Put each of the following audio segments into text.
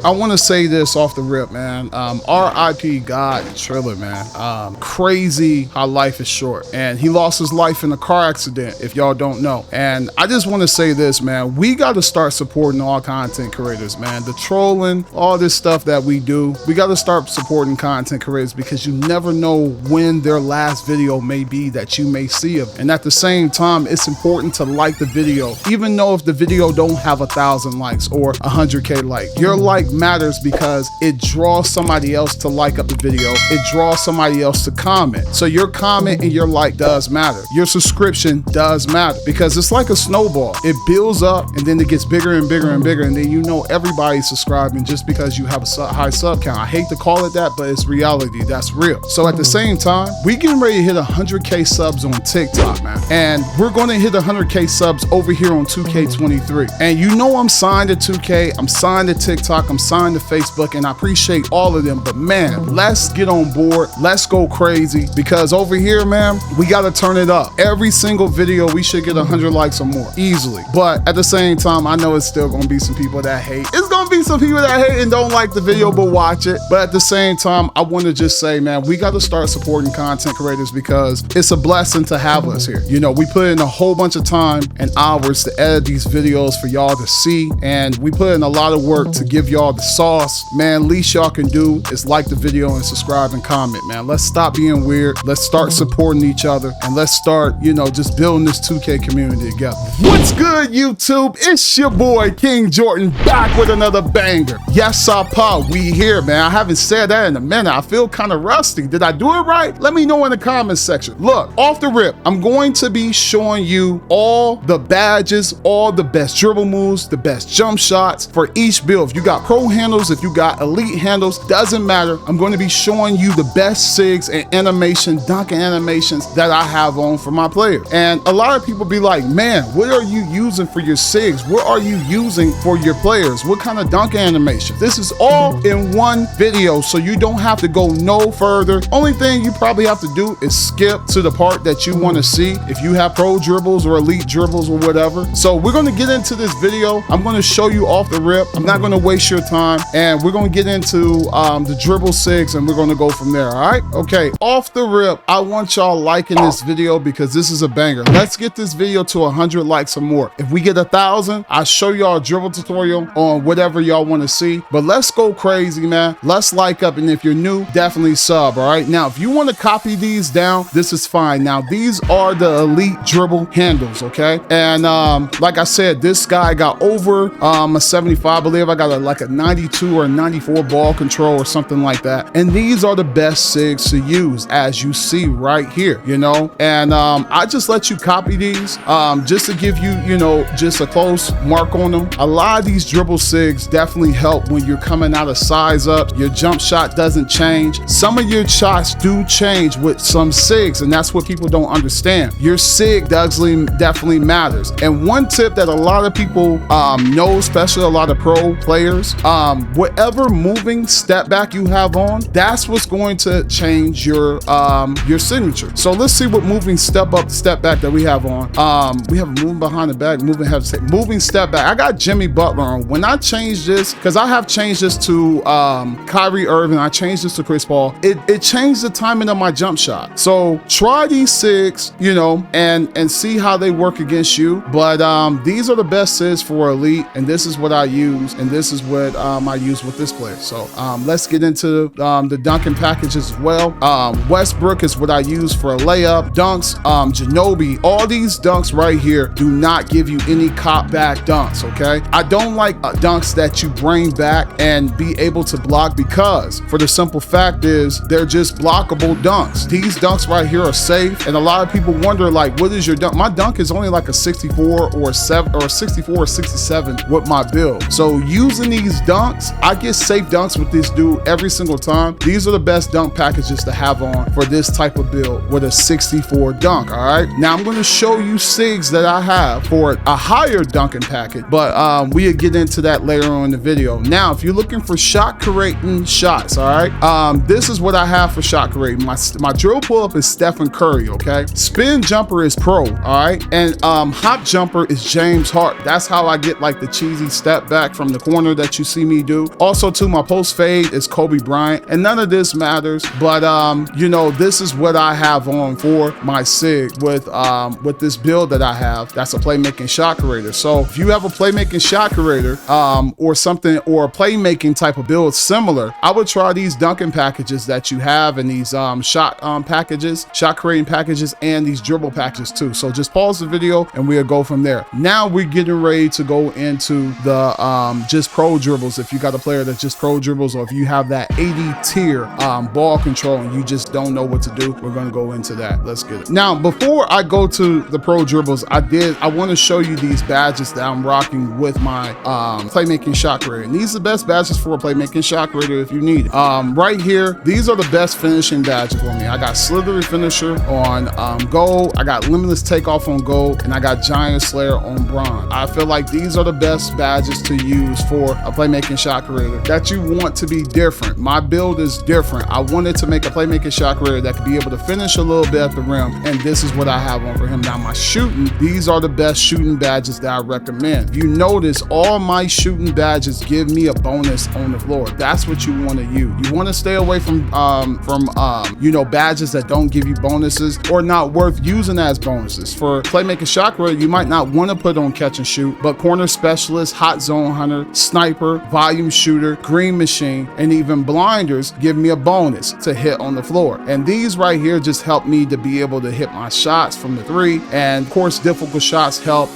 I want to say this off the rip, man. R.I.P. God Triller, man. Crazy how life is short. And he lost his life in a car accident, if y'all don't know. And I just want to say this, man. We got to start supporting all content creators, man. The trolling, all this stuff that we do, we got to start supporting content creators because you never know when their last video may be that you may see of. And at the same time, it's important to like the video, even though if the video don't have 1,000 likes or 100K likes. Your like matters because it draws somebody else to like up the video. It draws somebody else to comment. So your comment and your like does matter. Your subscription does matter because it's like a snowball. It builds up and then it gets bigger and bigger and bigger, and then you know everybody's subscribing just because you have a high sub count. I hate to call it that, but it's reality. That's real. So at the same time, we getting ready to hit 100K subs on TikTok, man. And we're going to hit 100K subs over here on 2K23. And you know I'm signed to 2K, I'm signed to TikTok, I'm signed to Facebook, and I appreciate all of them. But man, let's get on board. Let's go crazy because over here, man, we got to turn it up. Every single video, we should get 100 likes or more easily. But at the same time, I know it's still going to be some people that hate. It's going to be some people that hate and don't like the video but watch it. But at the same time, I want to just say, man, we got to start supporting content creators because it's a blessing to have us here. You know, we put in a whole bunch of time and hours to edit these videos for y'all to see, and we put in a lot of work to give y'all the sauce. Man, least y'all can do is like the video and subscribe and comment, man. Let's stop being weird. Let's start supporting each other, and let's start, you know, just building this 2K community together. What's good, YouTube? It's your boy King Jordan back with another banger. Yes, Papa, we here, man. I haven't said that in a minute. I feel kind of rusty. Did I do it right? Let me know in the comments section. Look, off the rip, I'm going to be showing you all the badges, all the best dribble moves, the best jump shots for each build. If you got pro handles, if you got elite handles, doesn't matter. I'm going to be showing you the best Sigs and animation, Dunkin animations that I have on for my players. And a lot of people be like, man, what are you using for your Sigs? What are you using for your players? What kind of Dunkin animation? This is all in one video, so you don't have to go no further. Only thing you probably have to do is skip to the part that you want to see if you have pro dribbles or elite dribbles or whatever. So we're going to get into this video. I'm going to show you off the rip. I'm not going to waste your time, and we're going to get into the dribble Sigs, and we're going to go from there. All right? Okay, off the rip, I want y'all liking this video because this is a banger. Let's get this video to 100 likes or more. If we get 1,000, I'll show y'all a dribble tutorial on whatever y'all want to see. But let's go crazy, man. Let's like up, and if you're new, definitely sub. All right? Now, if you want to copy these down, this is fine. Now, these are the elite dribble handles, okay? And like I said, this guy got over a 75. I believe I got like a 92 or a 94 ball control or something like that. And these are the best Sigs to use, as you see right here, you know? And I just let you copy these just to give you, you know, just a close mark on them. A lot of these dribble Sigs definitely help when you're coming out of size up. Your jump shot doesn't change. Some of your shots do change with some Sigs, and that's what people don't understand. Your Sig definitely matters. And one tip that a lot of people know, especially a lot of pro players, whatever moving step back you have on, that's what's going to change your signature. So let's see what moving step up, step back that we have on. We have moving behind the back, moving step back. I got Jimmy Butler on. When I changed this, because I have changed this to Kyrie Irving, I changed this to Chris Paul, it changed the timing of my jump shot. So try these Sigs, you know, and see how they work against you. But these are the best Sigs for elite, and this is what I use, and this is what I use with this player. So let's get into the Dunkin Package as well. Westbrook is what I use for a layup. Dunks, Ginobili, all these dunks right here do not give you any cop back dunks, okay? I don't like dunks that you bring back and be able to block, because for the simple fact is they're just blockable dunks. These dunks right here are safe, and a lot of people wonder, like, what is your dunk? My dunk is only like a 64 or 64 or 67 with my build. So using these dunks, I get safe dunks with this dude every single time. These are the best dunk packages to have on for this type of build with a 64 dunk. All right, now I'm going to show you Sigs that I have for a higher Dunkin package, but we'll get into that later during the video. Now, if you're looking for shot creating shots, all right, this is what I have for shot creating. My drill pull up is Stephen Curry, okay? Spin jumper is Pro, all right? And hop jumper is James Hart. That's how I get like the cheesy step back from the corner that you see me do. Also too, my post fade is Kobe Bryant, and none of this matters, but you know, this is what I have on for my Sig with this build that I have. That's a playmaking shot creator. So if you have a playmaking shot creator or something, or a playmaking type of build similar, I would try these Dunkin packages that you have, and these shot packages, shot creating packages, and these dribble packages too. So just pause the video and we'll go from there. Now we're getting ready to go into the just pro dribbles. If you got a player that's just pro dribbles, or if you have that 80 tier ball control and you just don't know what to do, we're going to go into that. Let's get it. Now, before I go to the pro dribbles, I want to show you these badges that I'm rocking with my playmaking shot creator. And these are the best badges for a playmaking shot creator if you need it. Right here, these are the best finishing badges for me. I got Slithery Finisher on gold, I got Limitless Takeoff on gold, and I got Giant Slayer on bronze. I feel like these are the best badges to use for a playmaking shot creator that you want to be different. My build is different. I wanted to make a playmaking shot creator that could be able to finish a little bit at the rim, and this is what I have on for him. Now my shooting, these are the best shooting badges that I recommend. If you notice, all my shooting badges give me a bonus on the floor. That's what you want to use. You want to stay away from you know, badges that don't give you bonuses or not worth using as bonuses. For playmaking shot creator, you might not want to put on catch and shoot, but corner specialist, hot zone hunter, sniper, volume shooter, green machine, and even blinders give me a bonus to hit on the floor. And these right here just help me to be able to hit my shots from the three, and of course difficult shots help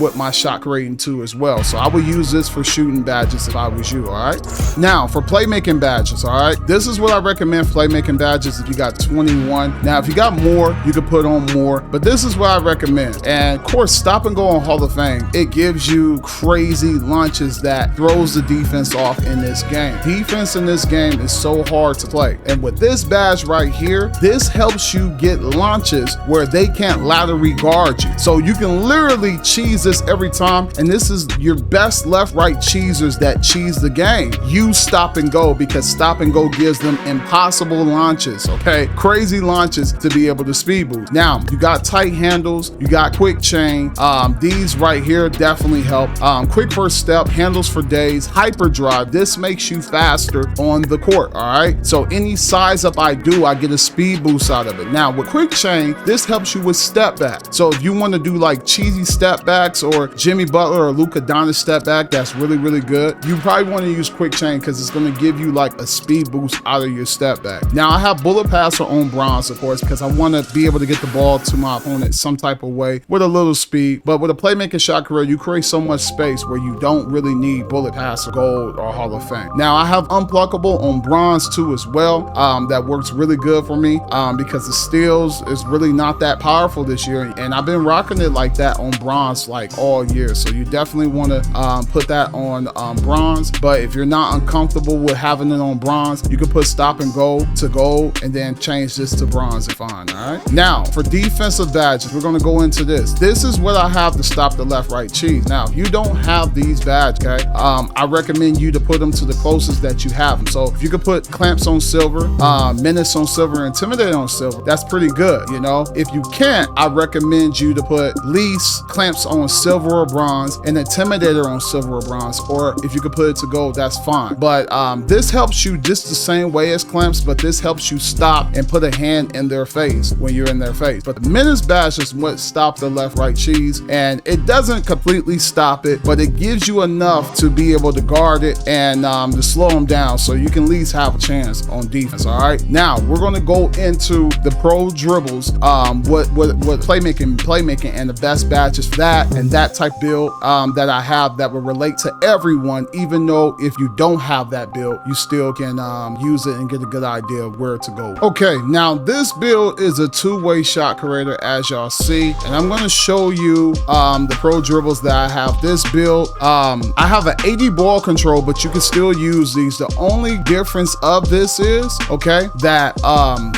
with my shot creating too as well. So I would use this for shooting badges if I was you. All right, now for playmaking badges, all right, this is what I recommend for playmaking badges if you got 21. Now if you got more, you could put on more, but this is what I recommend. And of course, stop and go on Hall of Fame, it gives you crazy launches that throws the defense off in this game. Defense in this game is so hard to play, and with this badge right here, this helps you get launches where they can't laterally guard you. So you can literally cheese this every time, and this is your best left-right cheesers that cheese the game. Use stop and go, because stop and go gives them impossible launches, okay? Crazy launches to be able to speed boost. Now, you got tight handles, you got quick chain. These right here definitely help. Quick first step, handles for days, hyper drive. This makes you faster on the court, all right? So any size up I do, I get a speed boost out of it. Now with quick chain, this helps you with step back. So if you want to do like cheesy step backs or Jimmy Butler or Luka Doncic step back, that's really, really good. You probably want to use quick chain because it's going to give you like a speed boost out of your step back. Now I have bullet passer on bronze, of course, because I want to be able to get the ball to my opponent some type of way with a little speed. But with a playmaking shot career, you create so much space where you don't really need bullet passer, gold, or Hall of Fame. Now I have unpluckable on bronze too as well. That works really good for me because the steals is really not that powerful this year, and I've been rocking it like that on bronze like all year. So you definitely want to put that on bronze. But if you're not uncomfortable with having it on bronze, you can put stop and go to gold and then change this to bronze and fine. All right, now for defensive badges, we're going to go into this. This is what I have to stop the left right cheese. Now if you don't have these badges, okay, I recommend you to put them to the closest that you have them. So if you could put clamps on silver, menace on silver, intimidate on silver, that's pretty good. You know, if you can't, I recommend you to put lease, clamps on silver or bronze, and intimidator on silver or bronze, or if you could put it to gold, that's fine. But this helps you just the same way as clamps, but this helps you stop and put a hand in their face when you're in their face. But the menace bash is what stops the left right cheese, and it doesn't completely stop it, but it gives you enough to be able to guard it and to slow them down, so you can at least have a chance on defense. All right, now we're going to go into the pro dribbles, what playmaking and the best badges for that and that type build that I have that will relate to everyone. Even though if you don't have that build, you still can use it and get a good idea of where to go. Okay, now this build is a two-way shot creator, as y'all see, and I'm going to show you the pro dribbles that I have. This build, I have an 80 ball control, but you can still use these. The only difference of this is, okay, that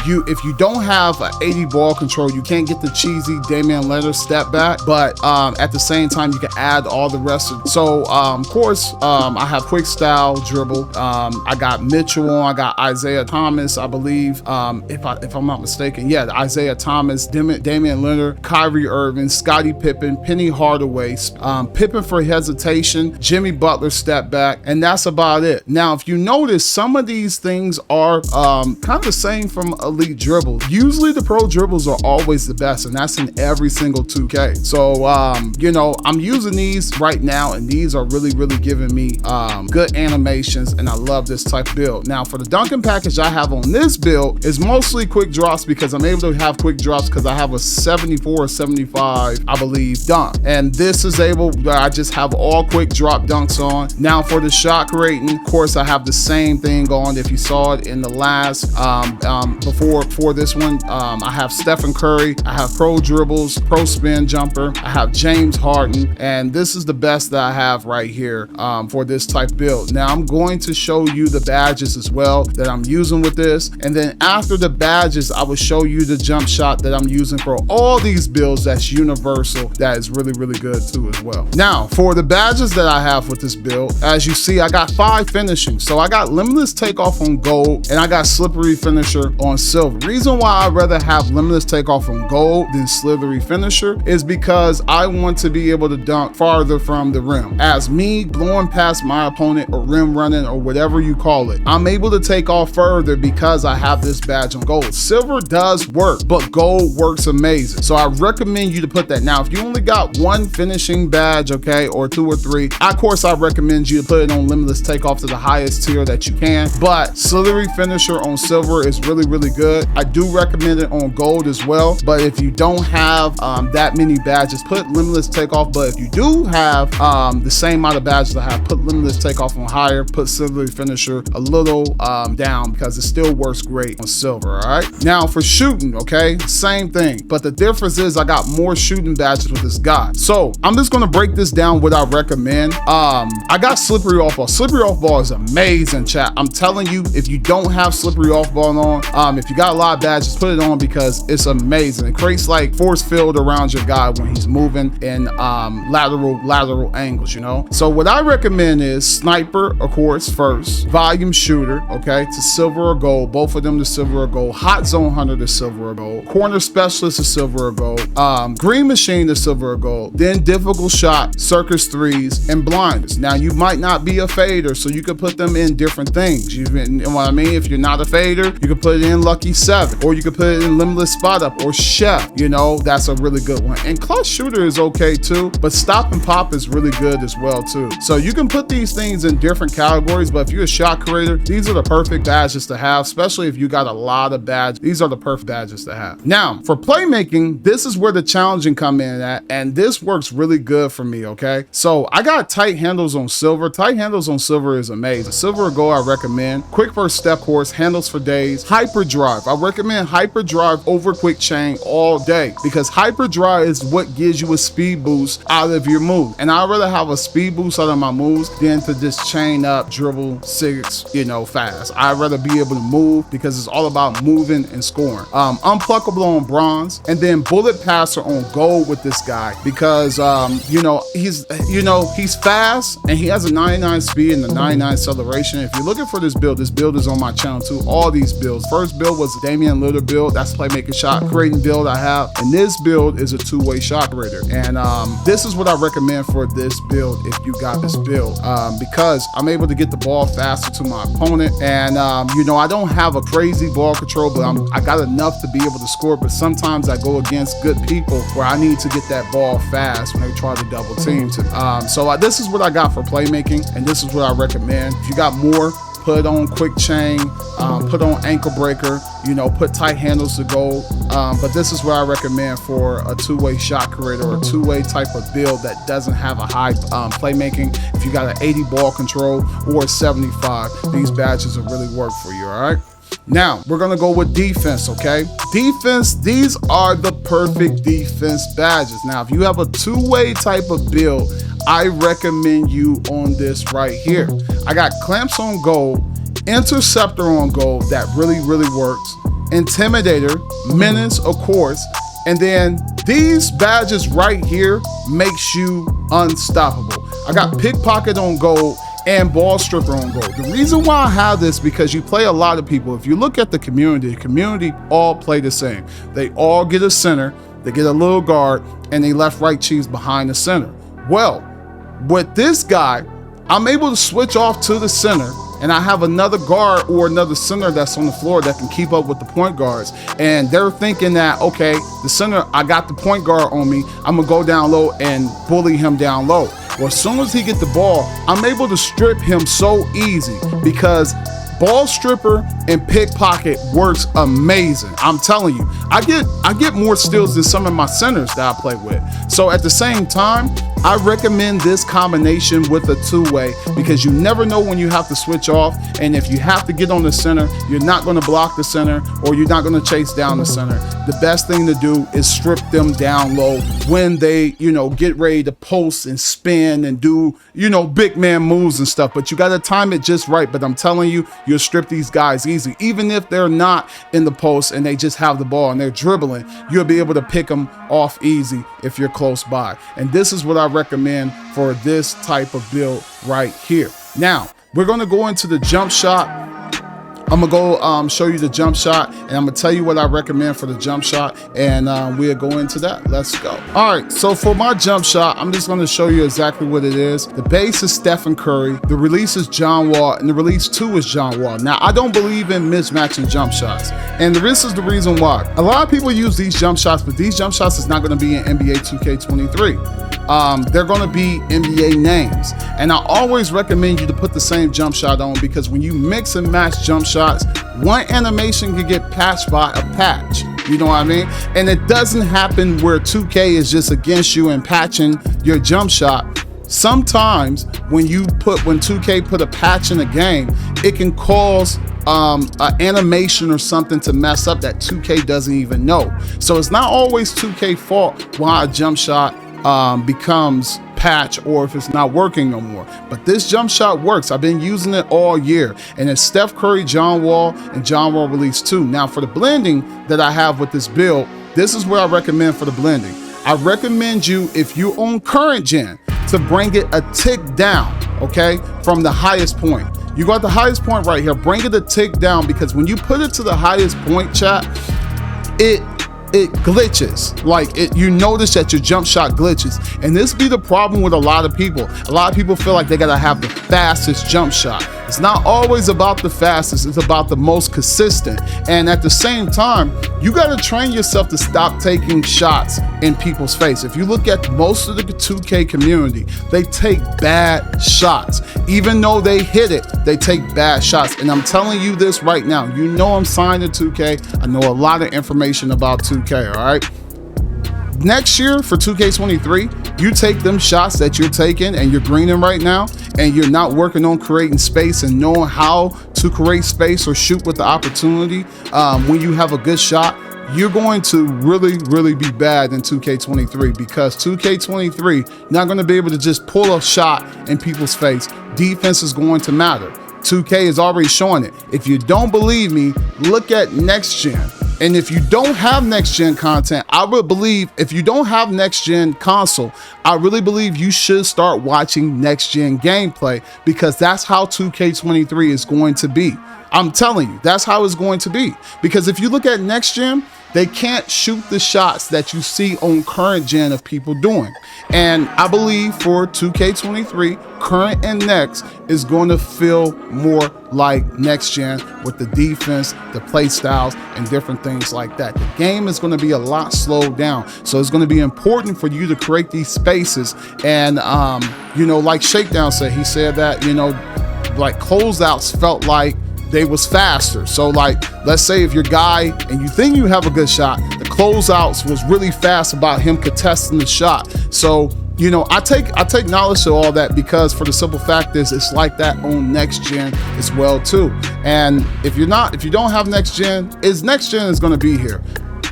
if you don't have an 80 ball control, you can't get the cheesy Damian Lillard step back, but at the same time you can add all the rest of it. So Of course, I have quick style, dribble. I got Mitchell on. I got Isaiah Thomas, I believe. If I'm not mistaken, yeah, Isaiah Thomas, Damian Lillard, Kyrie Irving, Scottie Pippen, Penny Hardaway, Pippen for hesitation, Jimmy Butler step back, and that's about it. Now, if you notice, some of these things are kind of the same from Elite Dribbles. Usually the pro dribbles are always the best, and that's in every single 2K. So, you know, I'm using these right now, and these are really giving me good animations, and I love this type of build. Now, for the Dunkin Package I have on this build is mostly quick drops, because I'm able to have quick drops because I have a 74 or 75, I believe, dunk. And this is able, I just have all quick drop dunks on. Now for the shot creating, of course, I have the same thing on. If you saw it in the last, before this one, I have Stephen Curry, I have pro dribbles, pro spin jumper, I have James Harden, and this is the best that I have right here for this type build. Now I'm going to show you the badges as well that I'm using with this, and then after the badges, I will show you the jump shot that I'm using for all these builds that's universal, that is really good too as well. Now for the badges that I have with this build, as you see, I got 5 finishing. So I got limitless takeoff on gold, and I got slippery finisher on silver. Reason why I'd rather have limitless takeoff on gold than slippery finisher is because I want to be able to dunk farther from the rim. As me blowing past my opponent, or rim running, or whatever you call it, I'm able to take off further because I have this badge on gold. Silver does work, but gold works amazing. So I recommend you to put that. Now, if you only got 1 finishing badge, okay, or 2 or 3, of course I recommend you to put it on limitless takeoff to the highest tier that you can. But slippery finisher on silver is really good. I do recommend it on gold as well. But if you don't have that many badges, put limitless takeoff. But if you do have the same amount of badges I have, put limitless takeoff on higher, put slippery finisher a little down, because it still works great on silver. All right, now for shooting, okay, same thing, but the difference is I got more shooting badges with this guy. So I'm just gonna break this down what I recommend. I got slippery off ball. Slippery off ball is amazing, chat. I'm telling you, if you don't have slippery off ball on, if you got a lot of badges, put it on, because it's amazing. It creates like force field around your guy when he's moving in lateral angles, you know. So what I recommend is sniper, of course, first, volume shooter, okay, to silver or gold, both of them to silver or gold, hot zone hunter to silver or gold, corner specialist to silver or gold, green machine to silver or gold, then difficult shot, circus threes, and blinders. Now you might not be a fader, so you could put them in different things. You know what I mean? If you're not a fader, you could put it in lucky 7, or you could put it in limitless spot up, or chef, you know, that's a really good one. And clutch shooter is okay too, but stop and pop is really good as well too. So you can put these things in different categories, but if you're a shot creator, these are the perfect badges to have, especially if you got a lot of badges. These are the perfect badges to have. Now for playmaking, this is where the challenging come in at, and this works really good for me, okay? So I got tight handles on silver. Tight handles on silver is amazing. Silver or gold I recommend. Quick first step course, handles for days. Hyper drive, I recommend hyper drive over quick chain all day, because hyper drive is what gives you a speed boost out of your move, and I'd rather have a speed boost out of my moves than to just chain up, dribble, Sigs, you know, fast. I'd rather be able to move, because it's all about moving and scoring. Unpluckable on bronze, and then bullet passer on gold with this guy, because you know, he's fast, and he has a 99 speed and a 99 acceleration. If you're looking for this build is on my channel too. All these builds. First build was a Damian Lillard build. That's playmaking shot creating build I have, and this build is a 2-way shot creator. And this is what I recommend for this build if you got this build, because I'm able to get the ball faster to my opponent, and you know, I don't have a crazy ball control, but I got enough to be able to score. But sometimes I go against good people where I need to get that ball fast when they try to double team to. So this is what I got for playmaking, and this is what I recommend. If you got more, put on quick chain, put on ankle breaker, you know, put tight handles to gold. But this is what I recommend for a 2-way shot creator, or a 2-way type of build that doesn't have a high playmaking. If you got an 80 ball control or a 75, these badges will really work for you, all right? Now we're gonna go with defense, okay? Defense, these are the perfect defense badges. Now if you have a 2-way type of build, I recommend you on this right here. I got clamps on gold, interceptor on gold, that really works, intimidator, menace, of course, and then these badges right here makes you unstoppable. I got pickpocket on gold and ball stripper on gold. The reason why I have this because you play a lot of people. If you look at the community all play the same. They all get a center, they get a little guard, and they left-right cheese behind the center. Well, with this guy, I'm able to switch off to the center, and I have another guard or another center that's on the floor that can keep up with the point guards. And they're thinking that, okay, the center, I got the point guard on me, I'm gonna go down low and bully him down low. Well, as soon as he get the ball, I'm able to strip him so easy because ball stripper and pickpocket works amazing. I'm telling you, I get more steals than some of my centers that I play with. So at the same time, I recommend this combination with a two-way because you never know when you have to switch off. And if you have to get on the center, you're not going to block the center or you're not going to chase down the center. The best thing to do is strip them down low when they, get ready to post and spin and do, big man moves and stuff. But you got to time it just right. But I'm telling you, you'll strip these guys easy. Even if they're not in the post and they just have the ball and they're dribbling, you'll be able to pick them off easy if you're close by. And this is what I recommend for this type of build right here. Now, we're going to go into the jump shot. I'm gonna go show you the jump shot, and I'm gonna tell you what I recommend for the jump shot, and we'll go into that. Let's go. All right, so for my jump shot, I'm just gonna show you exactly what it is. The base is Stephen Curry, the release is John Wall, and the release 2 is John Wall. Now, I don't believe in mismatching jump shots, and this is the reason why. A lot of people use these jump shots, but these jump shots is not gonna be in NBA 2K23. They're going to be NBA names, and I always recommend you to put the same jump shot on because when you mix and match jump shots, one animation can get patched by a patch. You know what I mean? And it doesn't happen where 2K is just against you and patching your jump shot. Sometimes when 2K put a patch in a game, it can cause an animation or something to mess up that 2K doesn't even know. So it's not always 2K fault why a jump shot becomes patch or if it's not working no more. But this jump shot works. I've been using it all year, and it's Steph Curry, John Wall, and John Wall release 2. Now for the blending that I have with this build, this is what I recommend for the blending. I recommend you, if you own current gen, to bring it a tick down, okay, from the highest point. You got the highest point right here, bring it a tick down, because when you put it to the highest point, chat, it glitches. You notice that your jump shot glitches, and this be the problem with a lot of people. A lot of people feel like they gotta have the fastest jump shot. It's not always about the fastest, it's about the most consistent. And at the same time, you gotta train yourself to stop taking shots in people's face. If you look at most of the 2K community, they take bad shots. Even though they hit it, they take bad shots. And I'm telling you this right now, you know I'm signed to 2K. I know a lot of information about 2K, all right? Next year for 2K23, you take them shots that you're taking and you're greening right now, and you're not working on creating space and knowing how to create space or shoot with the opportunity when you have a good shot, you're going to really be bad in 2K23, because 2K23 not going to be able to just pull a shot in people's face. Defense is going to matter. 2K is already showing it. If you don't believe me, look at next gen. And if you don't have next gen content, I would believe, if you don't have next gen console, I really believe you should start watching next gen gameplay, because that's how 2K23 is going to be. I'm telling you, that's how it's going to be. Because if you look at next gen, they can't shoot the shots that you see on current gen of people doing. And I believe for 2K23, current and next is going to feel more like next gen with the defense, the play styles, and different things like that. The game is going to be a lot slowed down. So it's going to be important for you to create these spaces. And, like Shakedown said, he said that, like closeouts felt like they was faster. So let's say if your guy and you think you have a good shot, the closeouts was really fast about him contesting the shot. So I take knowledge to all that, because for the simple fact is it's like that on next gen as well too. And if you don't have next gen is going to be here.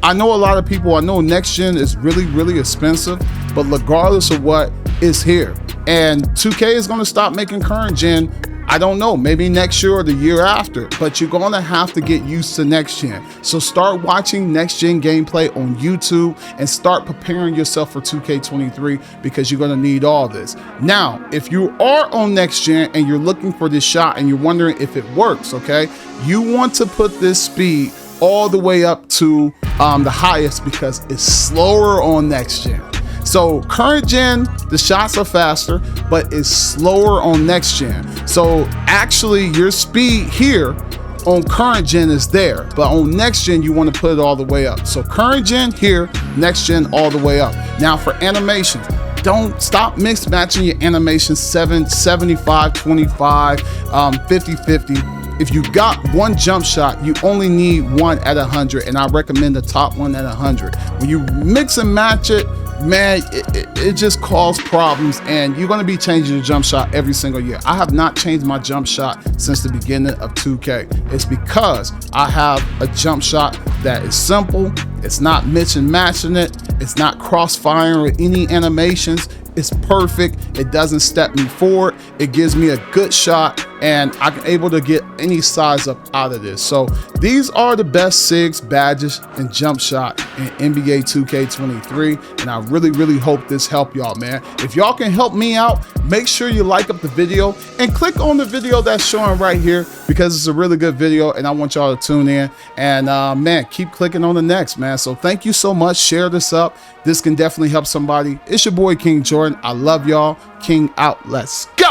I know a lot of people, I know next gen is really expensive, but regardless of what, is here. And 2K is going to stop making current gen. I don't know, maybe next year or the year after, but you're gonna have to get used to next gen. So start watching next gen gameplay on YouTube and start preparing yourself for 2K23 because you're gonna need all this. Now, if you are on next gen and you're looking for this shot and you're wondering if it works, okay, you want to put this speed all the way up to the highest because it's slower on next gen. So current gen, the shots are faster, but it's slower on next gen. So actually your speed here on current gen is there, but on next gen, you want to put it all the way up. So current gen here, next gen all the way up. Now for animations, don't stop mix matching your animations 75, 25, 50, 50. If you got one jump shot, you only need one at 100, and I recommend the top one at 100. When you mix and match it, man, it just causes problems, and you're going to be changing your jump shot every single year. I have not changed my jump shot since the beginning of 2K. It's because I have a jump shot that is simple. It's not mix and matching it. It's not cross-firing with any animations. It's perfect. It doesn't step me forward. It gives me a good shot, and I'm able to get any size up out of this. So these are the best Sigs, badges, and jump shot in NBA 2K23, and I really hope this helped y'all, man. If y'all can help me out, make sure you like up the video and click on the video that's showing right here because it's a really good video, and I want y'all to tune in. And man, keep clicking on the next, man. So thank you so much. Share this up. This can definitely help somebody. It's your boy King Jordan. I love y'all. King out. Let's go.